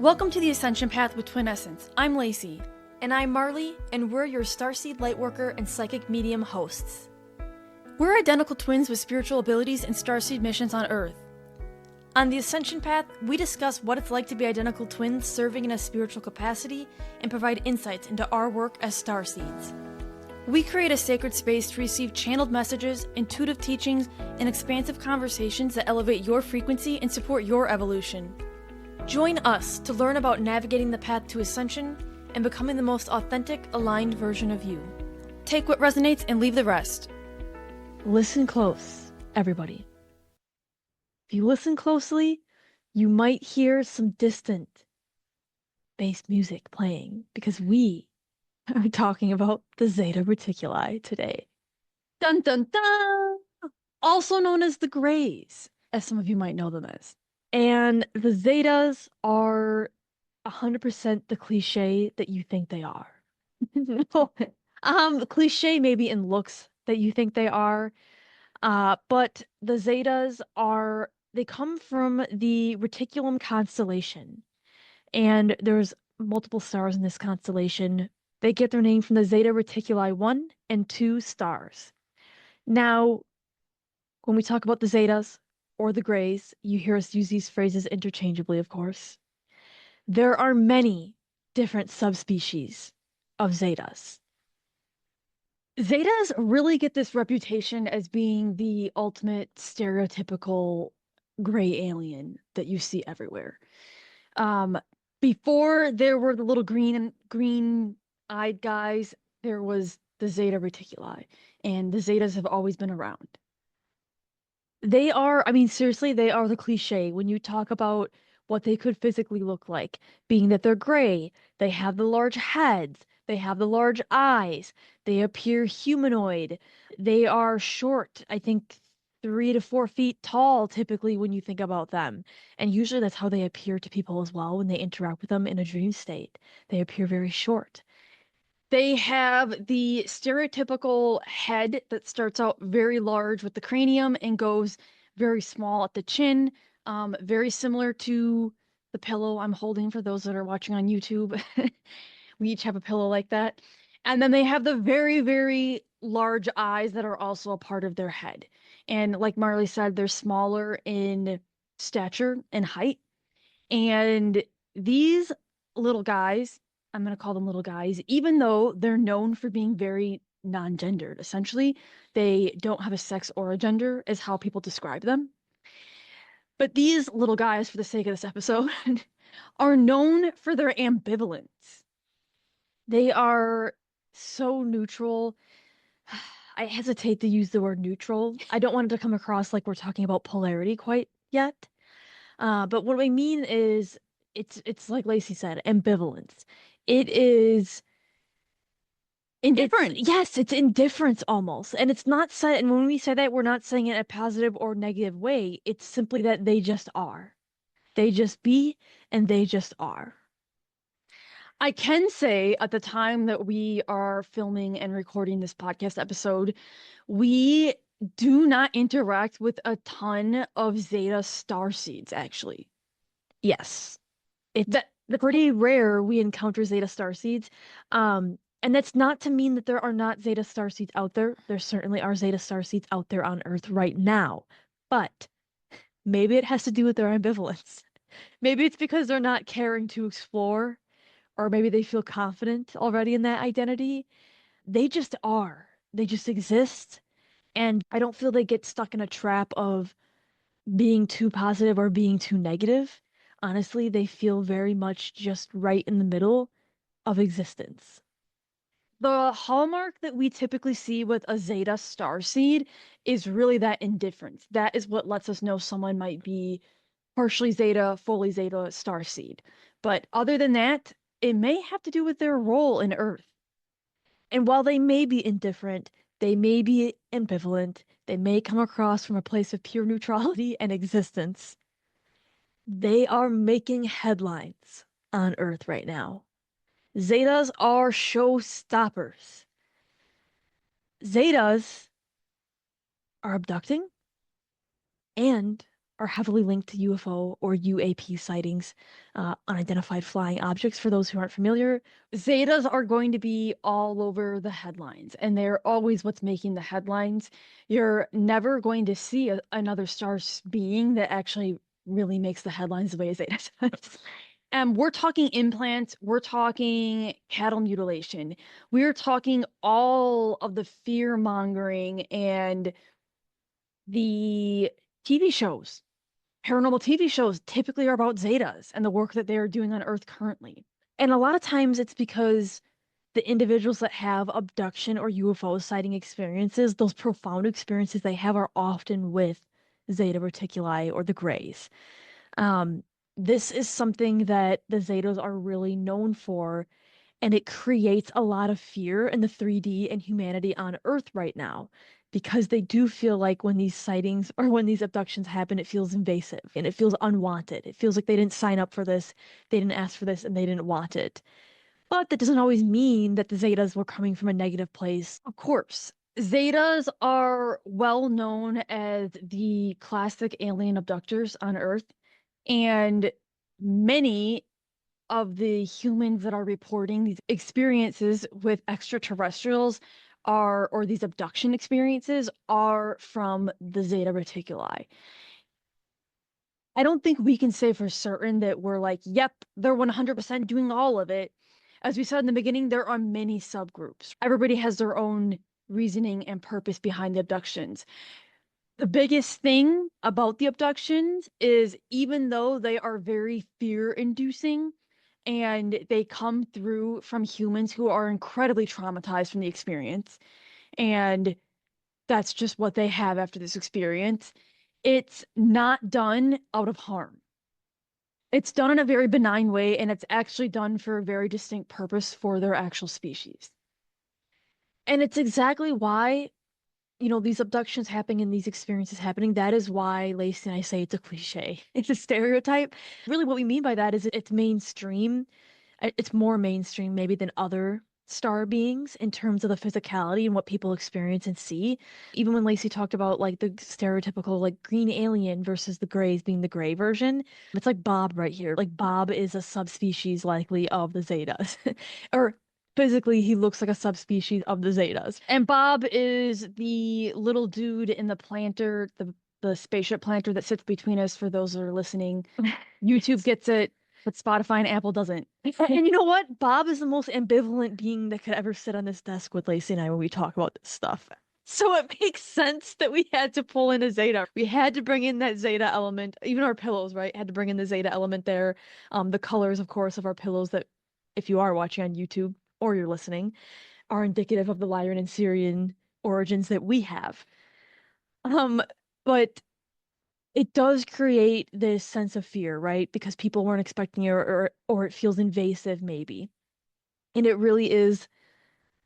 Welcome to the Ascension Path with Twin Essence. I'm Lacey. And I'm Marley, and we're your Starseed Lightworker and Psychic Medium hosts. We're identical twins with spiritual abilities and Starseed missions on Earth. On the Ascension Path, we discuss what it's like to be identical twins serving in a spiritual capacity and provide insights into our work as Starseeds. We create a sacred space to receive channeled messages, intuitive teachings, and expansive conversations that elevate your frequency and support your evolution. Join us to learn about navigating the path to ascension and becoming the most authentic, aligned version of you. Take what resonates and leave the rest. Listen close, everybody. If you listen closely, you might hear some distant bass music playing because we are talking about the Zeta Reticuli today. Dun dun dun! Also known as the Greys, as some of you might know them as. And the Zetas are 100% the cliche that you think they are. No. Cliche maybe in looks that you think they are. But the Zetas they come from the Reticulum constellation. And there's multiple stars in this constellation. They get their name from the Zeta Reticuli 1 and 2 stars. Now, when we talk about the Zetas, or the Greys, you hear us use these phrases interchangeably, of course. There are many different subspecies of Zetas. Zetas really get this reputation as being the ultimate stereotypical gray alien that you see everywhere. Before there were the little green-eyed guys, there was the Zeta Reticuli, and the Zetas have always been around. They are, seriously, they are the cliche when you talk about what they could physically look like, being that they're gray, they have the large heads, they have the large eyes, they appear humanoid, they are short, I think 3 to 4 feet tall typically when you think about them. And usually that's how they appear to people as well when they interact with them in a dream state. They appear very short. They have the stereotypical head that starts out very large with the cranium and goes very small at the chin, very similar to the pillow I'm holding for those that are watching on YouTube. We each have a pillow like that. And then they have the very, very large eyes that are also a part of their head. And like Marley said, they're smaller in stature and height. And these little guys, I'm going to call them little guys, even though they're known for being very non-gendered. Essentially, they don't have a sex or a gender, is how people describe them. But these little guys, for the sake of this episode, are known for their ambivalence. They are so neutral. I hesitate to use the word neutral. I don't want it to come across like we're talking about polarity quite yet. But what I mean is, it's like Lacey said, ambivalence. It is Indifferent. Yes, it's indifference almost. And it's not said, and when we say that, we're not saying it in a positive or negative way. It's simply that they just are. They just be, and they just are. I can say at the time that we are filming and recording this podcast episode, we do not interact with a ton of Zeta starseeds, actually. Yes. It's pretty rare we encounter Zeta starseeds. And that's not to mean that there are not Zeta starseeds out there. There certainly are Zeta starseeds out there on Earth right now. But maybe it has to do with their ambivalence. Maybe it's because they're not caring to explore, or maybe they feel confident already in that identity. They just are. They just exist. And I don't feel they get stuck in a trap of being too positive or being too negative. Honestly, they feel very much just right in the middle of existence. The hallmark that we typically see with a Zeta starseed is really that indifference. That is what lets us know someone might be partially Zeta, fully Zeta starseed. But other than that, it may have to do with their role in Earth. And while they may be indifferent, they may be ambivalent, they may come across from a place of pure neutrality and existence, they are making headlines on Earth right now. Zetas are showstoppers. Zetas are abducting and are heavily linked to UFO or UAP sightings, unidentified flying objects for those who aren't familiar. Zetas are going to be all over the headlines, and they're always what's making the headlines. You're never going to see another star being that actually really makes the headlines the way Zeta does. We're talking implants, we're talking cattle mutilation, we're talking all of the fear mongering and the TV shows. Paranormal TV shows typically are about Zetas and the work that they are doing on Earth currently. And a lot of times it's because the individuals that have abduction or UFO sighting experiences, those profound experiences they have are often with Zeta Reticuli or the Greys. This is something that the Zetas are really known for, and it creates a lot of fear in the 3D and humanity on Earth right now because they do feel like when these sightings or when these abductions happen, it feels invasive and it feels unwanted. It feels like they didn't sign up for this, they didn't ask for this, and they didn't want it. But that doesn't always mean that the Zetas were coming from a negative place. Of course, Zetas are well known as the classic alien abductors on Earth, and many of the humans that are reporting these experiences with extraterrestrials or these abduction experiences are from the Zeta Reticuli. I don't think we can say for certain that we're like, yep, they're 100% doing all of it. As we said in the beginning, there are many subgroups. Everybody has their own reasoning and purpose behind the abductions. The biggest thing about the abductions is even though they are very fear-inducing and they come through from humans who are incredibly traumatized from the experience, and that's just what they have after this experience, it's not done out of harm. It's done in a very benign way, and it's actually done for a very distinct purpose for their actual species. And it's exactly why, these abductions happening and these experiences happening, that is why Lacey and I say it's a cliche. It's a stereotype. Really, what we mean by that is it's mainstream. It's more mainstream maybe than other star beings in terms of the physicality and what people experience and see. Even when Lacey talked about like the stereotypical like green alien versus the grays being the gray version, it's like Bob right here. Like Bob is a subspecies likely of the Zetas. Or physically he looks like a subspecies of the Zetas. And Bob is the little dude in the planter, the spaceship planter that sits between us for those that are listening. YouTube gets it, but Spotify and Apple doesn't. And you know what? Bob is the most ambivalent being that could ever sit on this desk with Lacey and I when we talk about this stuff. So it makes sense that we had to pull in a Zeta. We had to bring in that Zeta element. Even our pillows, right? Had to bring in the Zeta element there. The colors, of course, of our pillows that, if you are watching on YouTube or you're listening, are indicative of the Lyran and Sirian origins that we have. But it does create this sense of fear, right? Because people weren't expecting it or it feels invasive maybe. And it really is.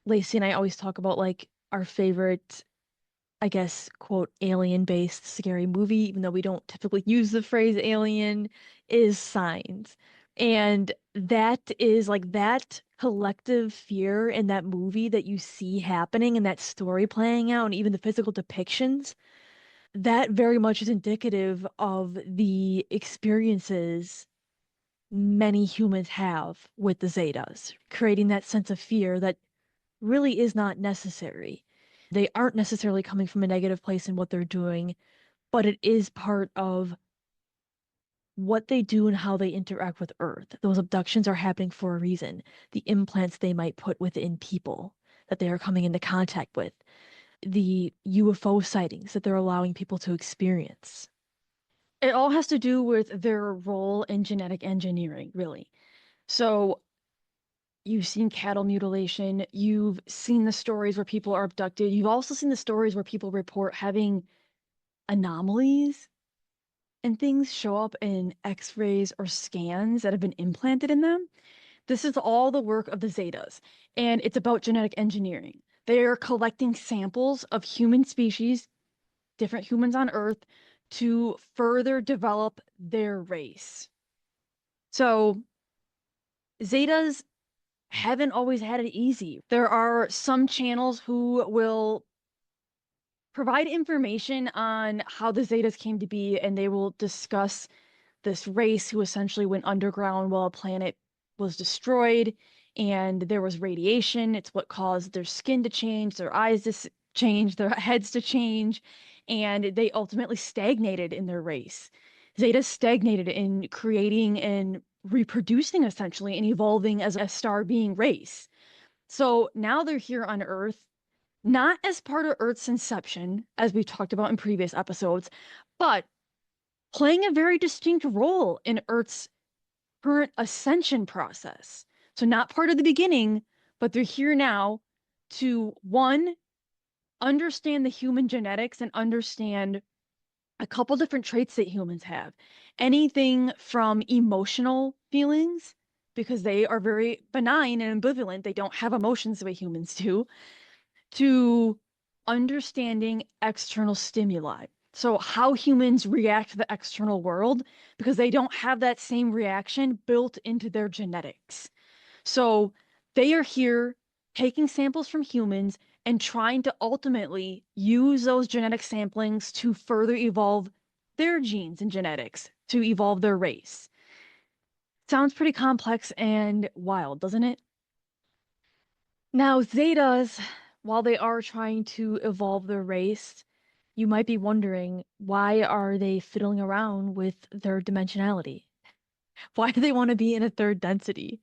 Lacey and I always talk about like our favorite, I guess, quote, alien-based scary movie, even though we don't typically use the phrase alien, is Signs. And that is like that collective fear in that movie that you see happening and that story playing out and even the physical depictions, that very much is indicative of the experiences many humans have with the Zetas, creating that sense of fear that really is not necessary. They aren't necessarily coming from a negative place in what they're doing, but it is part of what they do and how they interact with Earth. Those abductions are happening for a reason. The implants they might put within people that they are coming into contact with, the UFO sightings that they're allowing people to experience. It all has to do with their role in genetic engineering, really. So you've seen cattle mutilation, you've seen the stories where people are abducted, you've also seen the stories where people report having anomalies and things show up in x-rays or scans that have been implanted in them. This is all the work of the Zetas, and it's about genetic engineering. They are collecting samples of human species, different humans on Earth, to further develop their race. So Zetas haven't always had it easy. There are some channels who will provide information on how the Zetas came to be, and they will discuss this race who essentially went underground while a planet was destroyed and there was radiation. It's what caused their skin to change, their eyes to change, their heads to change, and they ultimately stagnated in their race. Zeta stagnated in creating and reproducing essentially and evolving as a star being race. So now they're here on Earth, not as part of Earth's inception, as we've talked about in previous episodes, but playing a very distinct role in Earth's current ascension process. So, not part of the beginning, but they're here now to one, understand the human genetics and understand a couple different traits that humans have. Anything from emotional feelings, because they are very benign and ambivalent, they don't have emotions the way humans do, to understanding external stimuli. So, how humans react to the external world, because they don't have that same reaction built into their genetics. So, they are here taking samples from humans and trying to ultimately use those genetic samplings to further evolve their genes and genetics to evolve their race. Sounds pretty complex and wild, doesn't it? Now, Zetas, while they are trying to evolve their race, you might be wondering, why are they fiddling around with their dimensionality? Why do they want to be in a third density?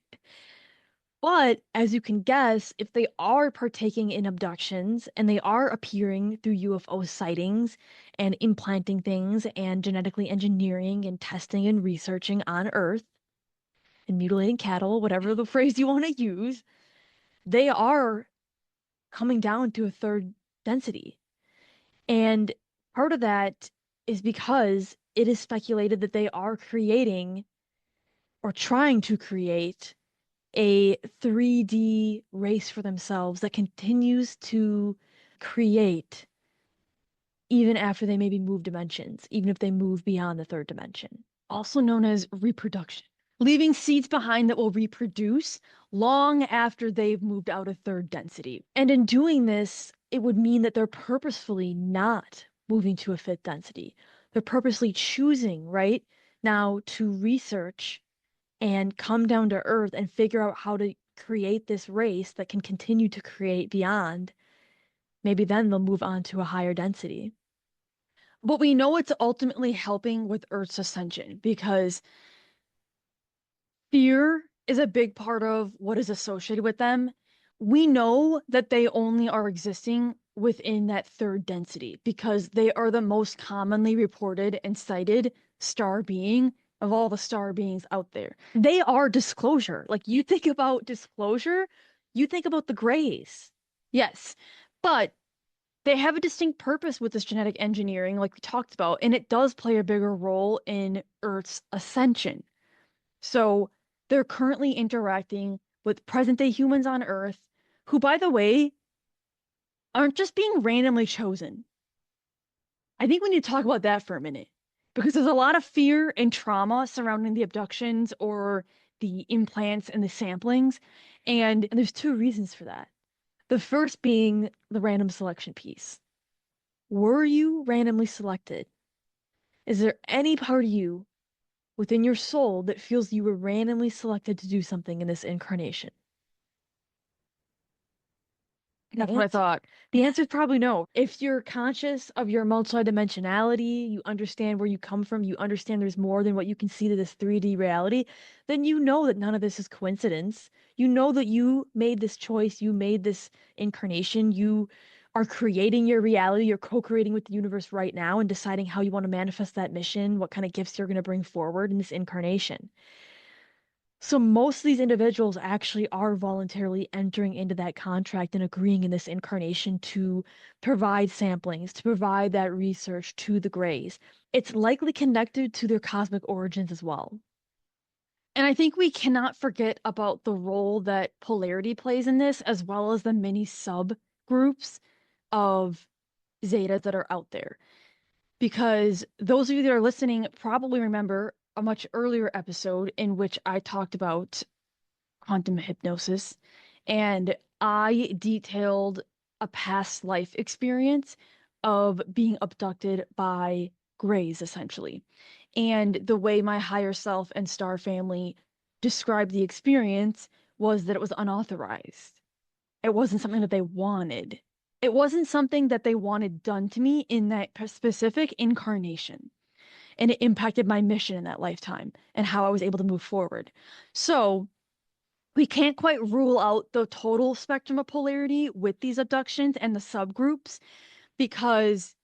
But as you can guess, if they are partaking in abductions and they are appearing through UFO sightings and implanting things and genetically engineering and testing and researching on Earth and mutilating cattle, whatever the phrase you want to use, they are coming down to a third density. And part of that is because it is speculated that they are creating or trying to create a 3D race for themselves that continues to create even after they maybe move dimensions, even if they move beyond the third dimension, also known as reproduction, leaving seeds behind that will reproduce long after they've moved out of third density. And in doing this, it would mean that they're purposefully not moving to a fifth density. They're purposely choosing, right, now to research and come down to Earth and figure out how to create this race that can continue to create beyond. Maybe then they'll move on to a higher density. But we know it's ultimately helping with Earth's ascension because fear is a big part of what is associated with them. We know that they only are existing within that third density because they are the most commonly reported and cited star being of all the star beings out there. They are disclosure. Like, you think about disclosure, you think about the Greys. Yes, but they have a distinct purpose with this genetic engineering, like we talked about, and it does play a bigger role in Earth's ascension. So they're currently interacting with present day humans on Earth, who, by the way, aren't just being randomly chosen. I think we need to talk about that for a minute because there's a lot of fear and trauma surrounding the abductions or the implants and the samplings. And there's two reasons for that. The first being the random selection piece. Were you randomly selected? Is there any part of you within your soul that feels you were randomly selected to do something in this incarnation? That's what I thought. The answer is probably no. If you're conscious of your multidimensionality, you understand where you come from, you understand there's more than what you can see to this 3D reality, then you know that none of this is coincidence. You know that you made this choice, you made this incarnation, you are creating your reality, you're co-creating with the universe right now and deciding how you want to manifest that mission, what kind of gifts you're going to bring forward in this incarnation. So most of these individuals actually are voluntarily entering into that contract and agreeing in this incarnation to provide samplings, to provide that research to the Greys. It's likely connected to their cosmic origins as well. And I think we cannot forget about the role that polarity plays in this, as well as the many subgroups of Zetas that are out there. Because those of you that are listening probably remember a much earlier episode in which I talked about quantum hypnosis and I detailed a past life experience of being abducted by Greys, essentially. And the way my higher self and Star family described the experience was that it was unauthorized. It wasn't something that they wanted. It wasn't something that they wanted done to me in that specific incarnation. And it impacted my mission in that lifetime and how I was able to move forward. So we can't quite rule out the total spectrum of polarity with these abductions and the subgroups, because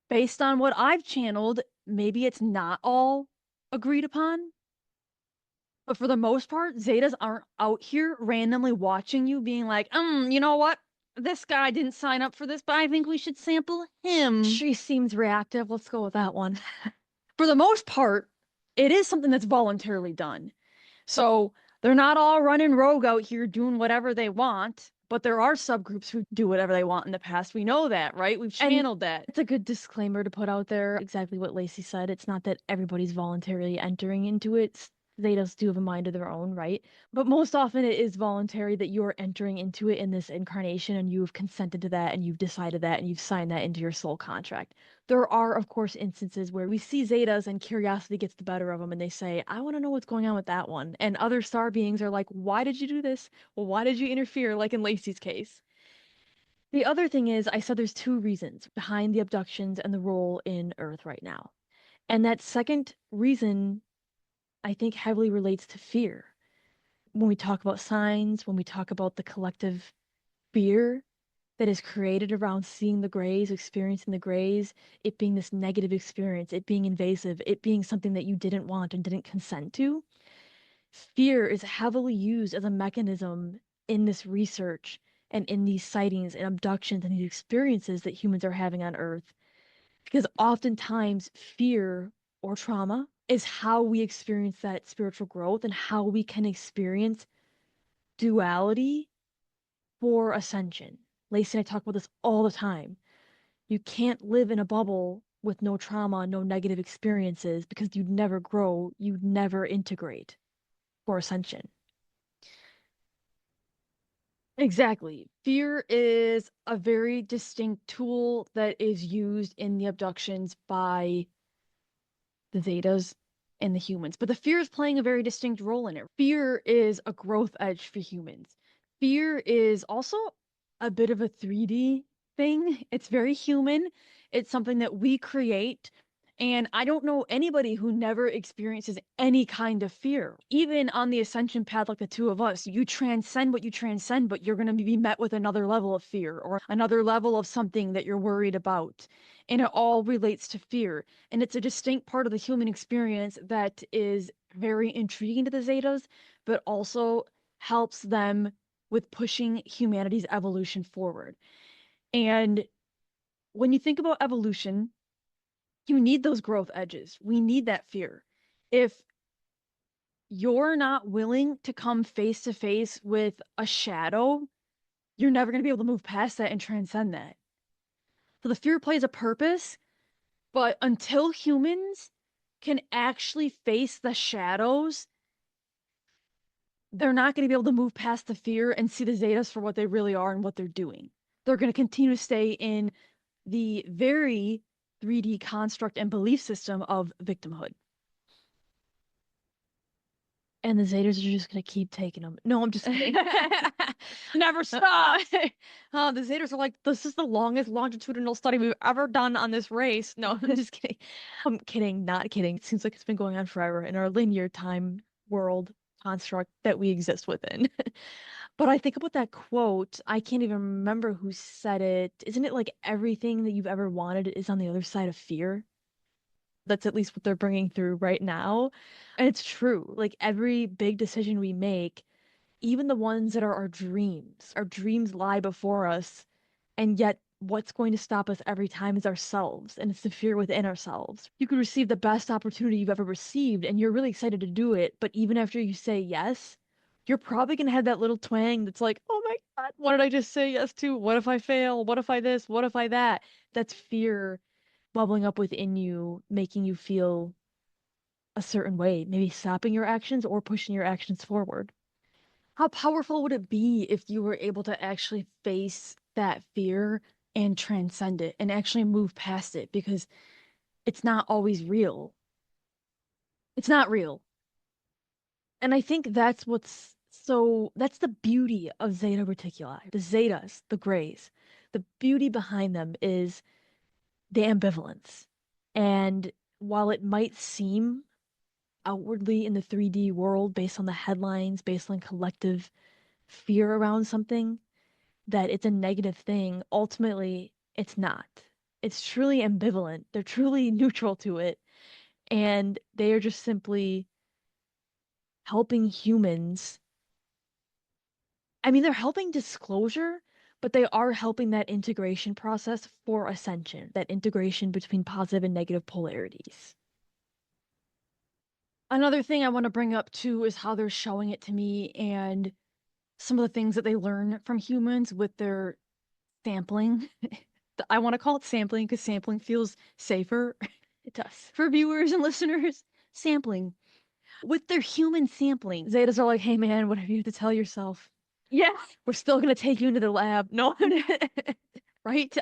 based on what I've channeled, maybe it's not all agreed upon. But for the most part, Zetas aren't out here randomly watching you being like, you know what? This guy didn't sign up for this, but I think we should sample him. She seems reactive. Let's go with that one. For the most part, it is something that's voluntarily done. So they're not all running rogue out here doing whatever they want, but there are subgroups who do whatever they want in the past. We know that, right? We've channeled that. It's a good disclaimer to put out there. Exactly what Lacey said. It's not that everybody's voluntarily entering into it. Zetas do have a mind of their own, right? But most often it is voluntary that you're entering into it in this incarnation and you've consented to that and you've decided that and you've signed that into your soul contract. There are, of course, instances where we see Zetas and curiosity gets the better of them and they say, I want to know what's going on with that one. And other star beings are like, why did you do this? Well, why did you interfere? Like in Lacey's case. The other thing is, I said there's two reasons behind the abductions and the role in Earth right now. And that second reason, I think, heavily relates to fear. When we talk about signs, when we talk about the collective fear that is created around seeing the Greys, experiencing the Greys, it being this negative experience, it being invasive, it being something that you didn't want and didn't consent to, fear is heavily used as a mechanism in this research and in these sightings and abductions and these experiences that humans are having on Earth. Because oftentimes, fear or trauma is how we experience that spiritual growth and how we can experience duality for ascension. Lacey and I talk about this all the time. You can't live in a bubble with no trauma, no negative experiences, because you'd never grow, you'd never integrate for ascension. Exactly. Fear is a very distinct tool that is used in the abductions by the Zetas and the humans. But the fear is playing a very distinct role in it. Fear is a growth edge for humans. Fear is also a bit of a 3D thing. It's very human. It's something that we create. And I don't know anybody who never experiences any kind of fear. Even on the ascension path, like the two of us, you transcend what you transcend, but you're going to be met with another level of fear or another level of something that you're worried about. And it all relates to fear. And it's a distinct part of the human experience that is very intriguing to the Zetas, but also helps them with pushing humanity's evolution forward. And when you think about evolution, you need those growth edges. We need that fear. If you're not willing to come face to face with a shadow, you're never going to be able to move past that and transcend that. So the fear plays a purpose, but until humans can actually face the shadows, they're not going to be able to move past the fear and see the Zetas for what they really are and what they're doing. They're going to continue to stay in the very 3D construct and belief system of victimhood. And the Zetas are just going to keep taking them. No, I'm just kidding. Never stop. The Zetas are like, this is the longest longitudinal study we've ever done on this race. No, I'm just kidding. I'm kidding, not kidding. It seems like it's been going on forever in our linear time world construct that we exist within. But I think about that quote. I can't even remember who said it. Isn't it like everything that you've ever wanted is on the other side of fear? That's at least what they're bringing through right now. And it's true. Like every big decision we make, even the ones that are our dreams lie before us. And yet, what's going to stop us every time is ourselves. And it's the fear within ourselves. You could receive the best opportunity you've ever received, and you're really excited to do it. But even after you say yes, you're probably going to have that little twang that's like, oh my God, what did I just say yes to? What if I fail? What if I this? What if I that? That's fear bubbling up within you, making you feel a certain way, maybe stopping your actions or pushing your actions forward. How powerful would it be if you were able to actually face that fear and transcend it and actually move past it, because it's not always real. It's not real. And I think that's that's the beauty of Zeta Reticuli, the Zetas, the Greys. The beauty behind them is the ambivalence. And while it might seem outwardly in the 3D world, based on the headlines, based on collective fear around something, that it's a negative thing, ultimately it's not. It's truly ambivalent. They're truly neutral to it. And they are just simply helping humans. I mean, they're helping disclosure, but they are helping that integration process for ascension, that integration between positive and negative polarities. Another thing I want to bring up too is how they're showing it to me, and some of the things that they learn from humans with their sampling. I want to call it sampling because sampling feels safer. It does. For viewers and listeners, sampling. With their human sampling, Zetas are like, hey man, what have you to tell yourself? Yeah, we're still going to take you into the lab. No, right?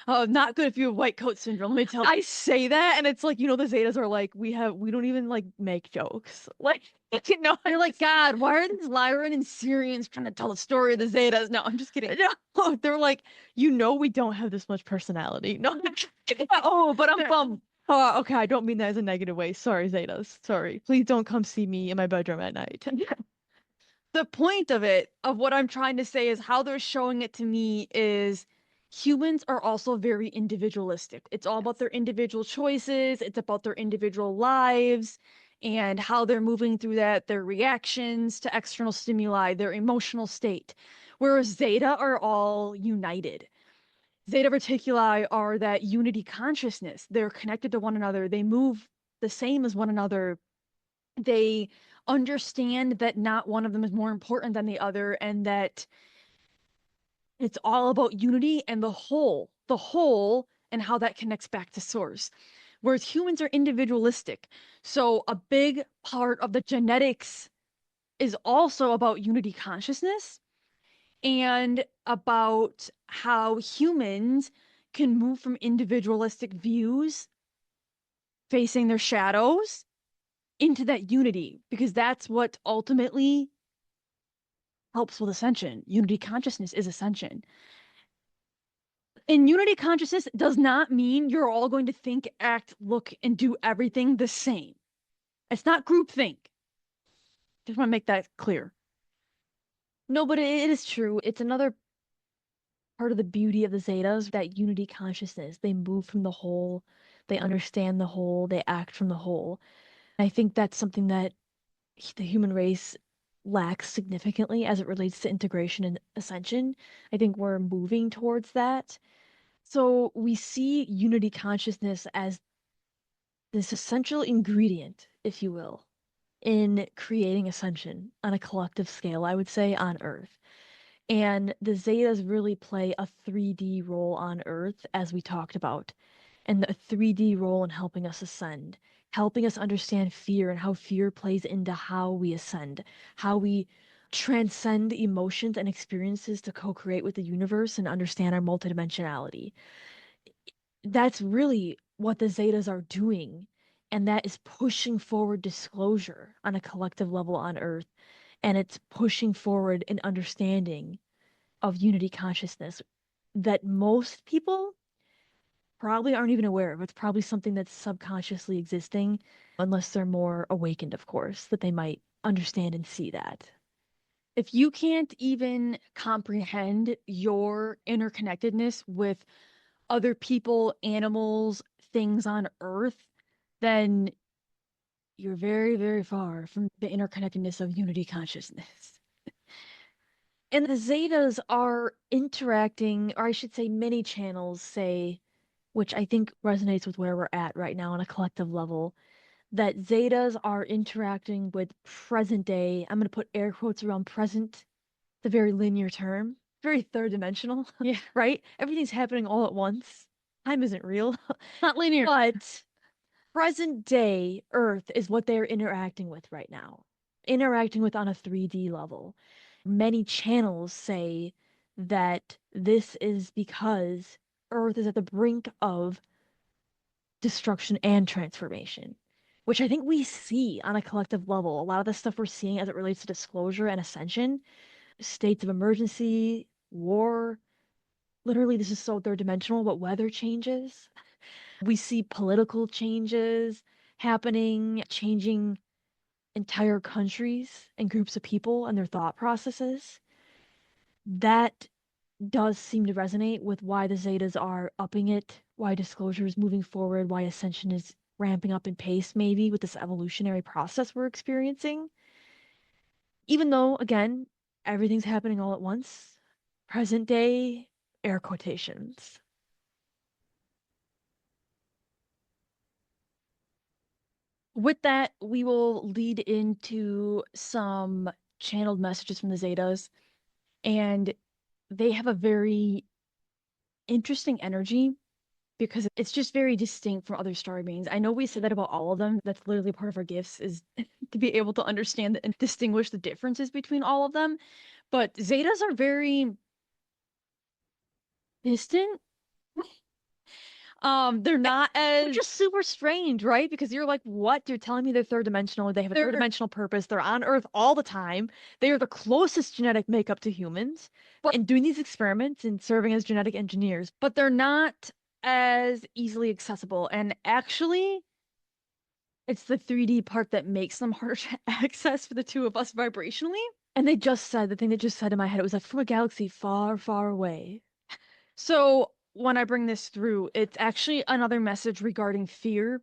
Not good if you have white coat syndrome. Let me tell you. I say that, and it's like, the Zetas are like, we don't even like make jokes. Like, they're like, God, why are these Lyran and Sirians trying to tell the story of the Zetas? No, I'm just kidding. No, they're like, we don't have this much personality. No, I'm just kidding. Oh, but I'm bummed. Oh, okay, I don't mean that as a negative way. Sorry, Zetas. Sorry. Please don't come see me in my bedroom at night. The point of it, of what I'm trying to say, is how they're showing it to me is humans are also very individualistic. It's all about their individual choices, it's about their individual lives and how they're moving through that, their reactions to external stimuli, their emotional state. Whereas Zeta are all united. Zeta Reticuli are that unity consciousness. They're connected to one another. They move the same as one another. They understand that not one of them is more important than the other, and that it's all about unity and the whole, and how that connects back to source. Whereas humans are individualistic. So a big part of the genetics is also about unity consciousness and about how humans can move from individualistic views facing their shadows into that unity, because that's what ultimately helps with ascension. Unity consciousness is ascension. And unity consciousness does not mean you're all going to think, act, look, and do everything the same. It's not groupthink. Just want to make that clear. No, but it is true. It's another part of the beauty of the Zetas, that unity consciousness. They move from the whole, they understand the whole, they act from the whole. And I think that's something that the human race lacks significantly as it relates to integration and ascension. I think we're moving towards that. So we see unity consciousness as this essential ingredient, if you will, in creating ascension on a collective scale, I would say, on Earth. And the Zetas really play a 3D role on Earth, as we talked about, and a 3D role in helping us ascend, helping us understand fear and how fear plays into how we ascend, how we transcend emotions and experiences to co-create with the universe and understand our multidimensionality. That's really what the Zetas are doing, and that is pushing forward disclosure on a collective level on Earth, and it's pushing forward an understanding of unity consciousness that most people probably aren't even aware of. It's probably something that's subconsciously existing, unless they're more awakened, of course, that they might understand and see that. If you can't even comprehend your interconnectedness with other people, animals, things on Earth, then you're very, very far from the interconnectedness of unity consciousness. And the Zetas are interacting, or I should say, many channels say, which I think resonates with where we're at right now on a collective level, that Zetas are interacting with present day. I'm going to put air quotes around present, the very linear term, very third dimensional. Yeah. Right? Everything's happening all at once. Time isn't real. Not linear. But present day Earth is what they're interacting with right now, interacting with on a 3D level. Many channels say that this is because Earth is at the brink of destruction and transformation, which I think we see on a collective level. A lot of the stuff we're seeing as it relates to disclosure and ascension, states of emergency, war. Literally, this is so third dimensional, but weather changes. We see political changes happening, changing entire countries and groups of people and their thought processes. That does seem to resonate with why the Zetas are upping it, why disclosure is moving forward, why ascension is ramping up in pace, maybe with this evolutionary process we're experiencing. Even though, again, everything's happening all at once. Present day, air quotations. With that, we will lead into some channeled messages from the Zetas, and they have a very interesting energy because it's just very distinct from other star beings. I know we said that about all of them. That's literally part of our gifts, is to be able to understand and distinguish the differences between all of them. But Zetas are very distant. They're not as just super strange, right? Because you're like, what? You're telling me they're third dimensional. They have a third dimensional purpose. They're on Earth all the time. They are the closest genetic makeup to humans. And doing these experiments and serving as genetic engineers, but they're not as easily accessible. And actually, it's the 3D part that makes them harder to access for the two of us vibrationally. And they just said, the thing that just said in my head, it was like from a galaxy far, far away. So when I bring this through, it's actually another message regarding fear.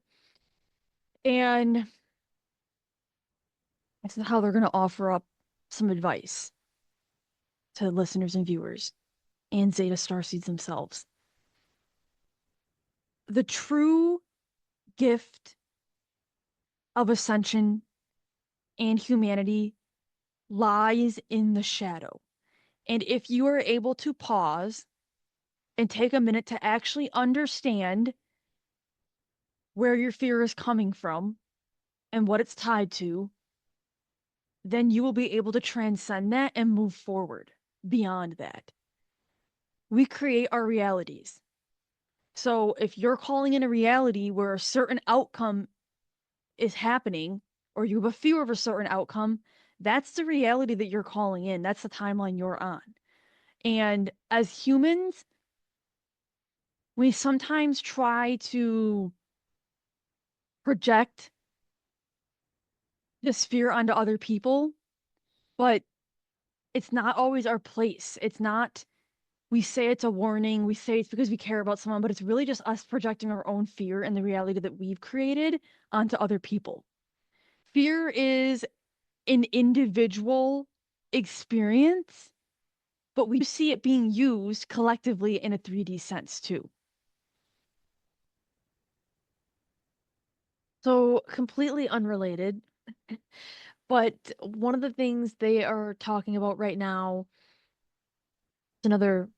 And it's how they're going to offer up some advice to listeners and viewers and Zeta Starseeds themselves. The true gift of ascension and humanity lies in the shadow. And if you are able to pause and take a minute to actually understand where your fear is coming from and what it's tied to, then you will be able to transcend that and move forward beyond that. We create our realities. So if you're calling in a reality where a certain outcome is happening, or you have a fear of a certain outcome, that's the reality that you're calling in. That's the timeline you're on. And as humans, we sometimes try to project this fear onto other people, but it's not always our place. It's not, we say it's a warning, we say it's because we care about someone, but it's really just us projecting our own fear and the reality that we've created onto other people. Fear is an individual experience, but we see it being used collectively in a 3D sense too. So, completely unrelated, but one of the things they are talking about right now is another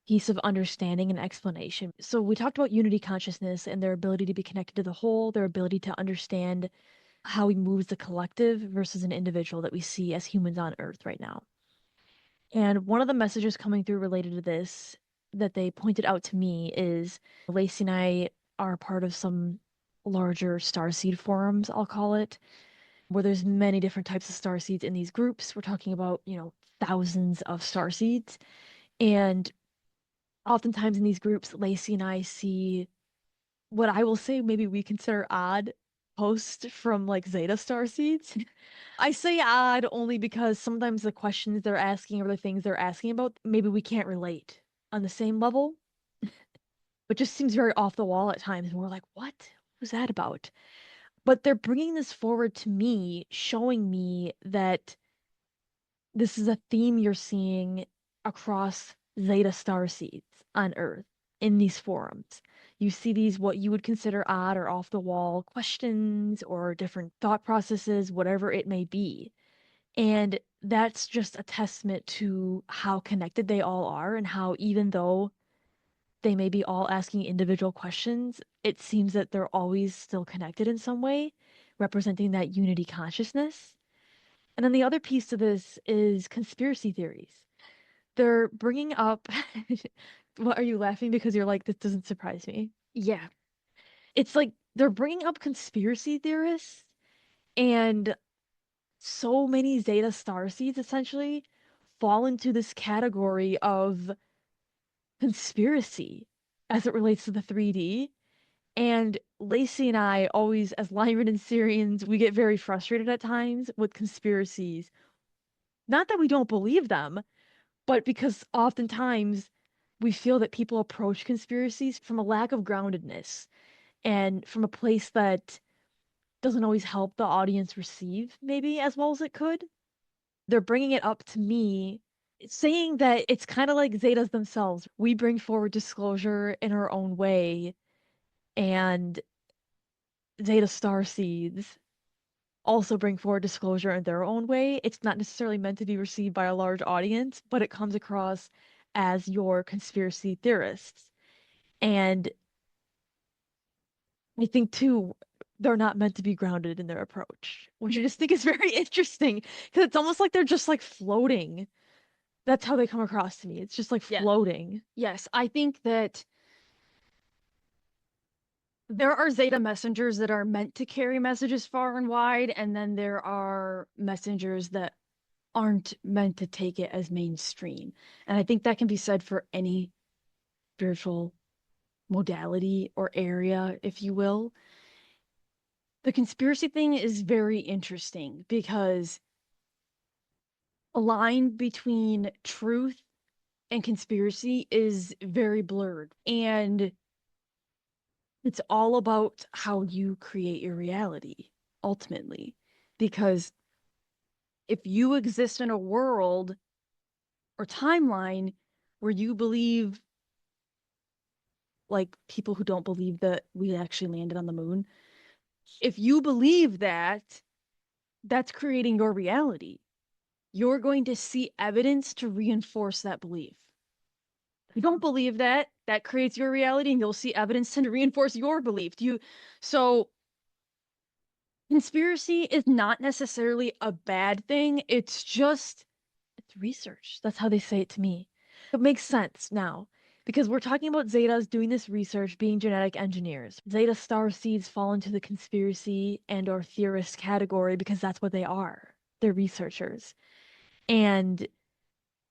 piece of understanding and explanation. So, we talked about unity consciousness and their ability to be connected to the whole, their ability to understand how we move as a collective versus an individual that we see as humans on Earth right now. And one of the messages coming through related to this that they pointed out to me is Lacey and I are part of some larger starseed forums, I'll call it, where there's many different types of starseeds in these groups. We're talking about, thousands of starseeds. And oftentimes in these groups, Lacey and I see what I will say maybe we consider odd posts from like Zeta starseeds. I say odd only because sometimes the questions they're asking or the things they're asking about, maybe we can't relate on the same level. But just seems very off the wall at times. And we're like, what was that about? But they're bringing this forward to me, showing me that this is a theme you're seeing across Zeta starseeds on Earth in these forums. You see these, what you would consider odd or off the wall questions or different thought processes, whatever it may be. And that's just a testament to how connected they all are and how even though they may be all asking individual questions, it seems that they're always still connected in some way, representing that unity consciousness. And then the other piece to this is conspiracy theories. They're bringing up What are you laughing because you're like, this doesn't surprise me? Yeah. It's like they're bringing up conspiracy theorists, and so many Zeta starseeds essentially fall into this category of conspiracy as it relates to the 3D. And Lacey and I always, as Lyran and Sirians, we get very frustrated at times with conspiracies. Not that we don't believe them, but because oftentimes we feel that people approach conspiracies from a lack of groundedness and from a place that doesn't always help the audience receive maybe as well as it could. They're bringing it up to me, saying that it's kind of like Zetas themselves. We bring forward disclosure in our own way, and Zeta starseeds also bring forward disclosure in their own way. It's not necessarily meant to be received by a large audience, but it comes across as your conspiracy theorists. And I think too, they're not meant to be grounded in their approach, which I just think is very interesting because it's almost like they're just like floating. That's how they come across to me. It's just like floating. Yes, I think that there are Zeta messengers that are meant to carry messages far and wide, and then there are messengers that aren't meant to take it as mainstream. And I think that can be said for any spiritual modality or area, if you will. The conspiracy thing is very interesting because a line between truth and conspiracy is very blurred. And it's all about how you create your reality, ultimately. Because if you exist in a world or timeline where you believe, like people who don't believe that we actually landed on the moon, if you believe that, that's creating your reality. You're going to see evidence to reinforce that belief. If you don't believe that, that creates your reality, and you'll see evidence to reinforce your belief. So conspiracy is not necessarily a bad thing. It's research. That's how they say it to me. It makes sense now because we're talking about Zetas doing this research, being genetic engineers. Zeta starseeds fall into the conspiracy and or theorist category because that's what they are. They're researchers. And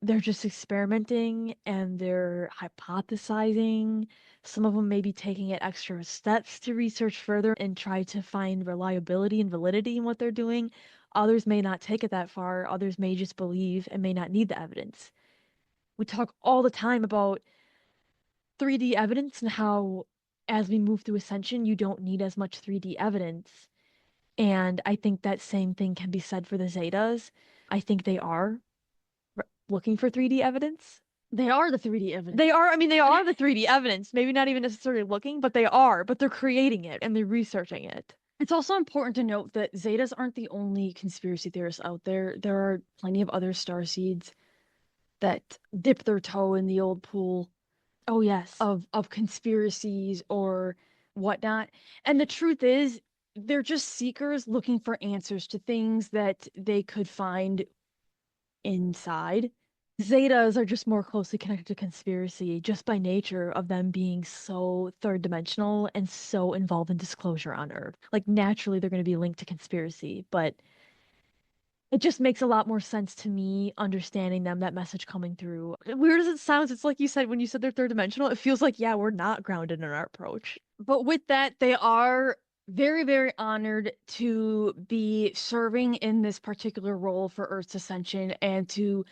they're just experimenting and they're hypothesizing. Some of them may be taking it extra steps to research further and try to find reliability and validity in what they're doing. Others may not take it that far. Others may just believe and may not need the evidence. We talk all the time about 3D evidence and how, as we move through Ascension, you don't need as much 3D evidence. And I think that same thing can be said for the Zetas. I think they are looking for 3D evidence. They are the 3D evidence. They are, I mean, they are the 3D evidence. Maybe not even necessarily looking, but they are. But they're creating it and they're researching it. It's also important to note that Zetas aren't the only conspiracy theorists out there. There are plenty of other starseeds that dip their toe in the old pool. Oh, yes. Of conspiracies or whatnot. And the truth is, they're just seekers looking for answers to things that they could find inside. Zetas are just more closely connected to conspiracy just by nature of them being so third dimensional and so involved in disclosure on Earth. Like naturally they're going to be linked to conspiracy, but it just makes a lot more sense to me understanding them, that message coming through. Weird as it sounds, it's like you said, when you said they're third dimensional, it feels like, yeah, we're not grounded in our approach. But with that, they are very, very honored to be serving in this particular role for Earth's Ascension and to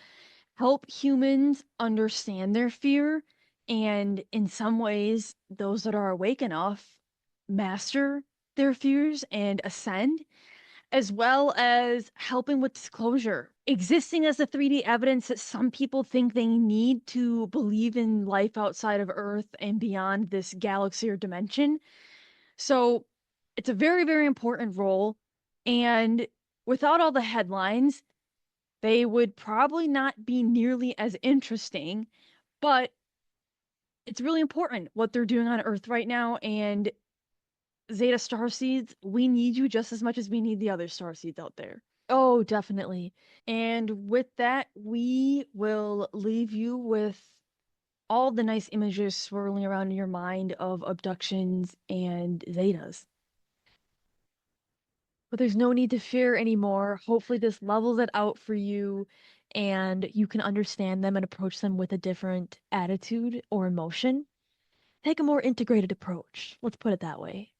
help humans understand their fear, and in some ways, those that are awake enough master their fears and ascend, as well as helping with disclosure. Existing as the 3D evidence that some people think they need to believe in life outside of Earth and beyond this galaxy or dimension. So it's a very, very important role. And without all the headlines, they would probably not be nearly as interesting, but it's really important what they're doing on Earth right now. And Zeta Starseeds, we need you just as much as we need the other Starseeds out there. Oh, definitely. And with that, we will leave you with all the nice images swirling around in your mind of abductions and Zetas. But there's no need to fear anymore. Hopefully, this levels it out for you and you can understand them and approach them with a different attitude or emotion. Take a more integrated approach. Let's put it that way.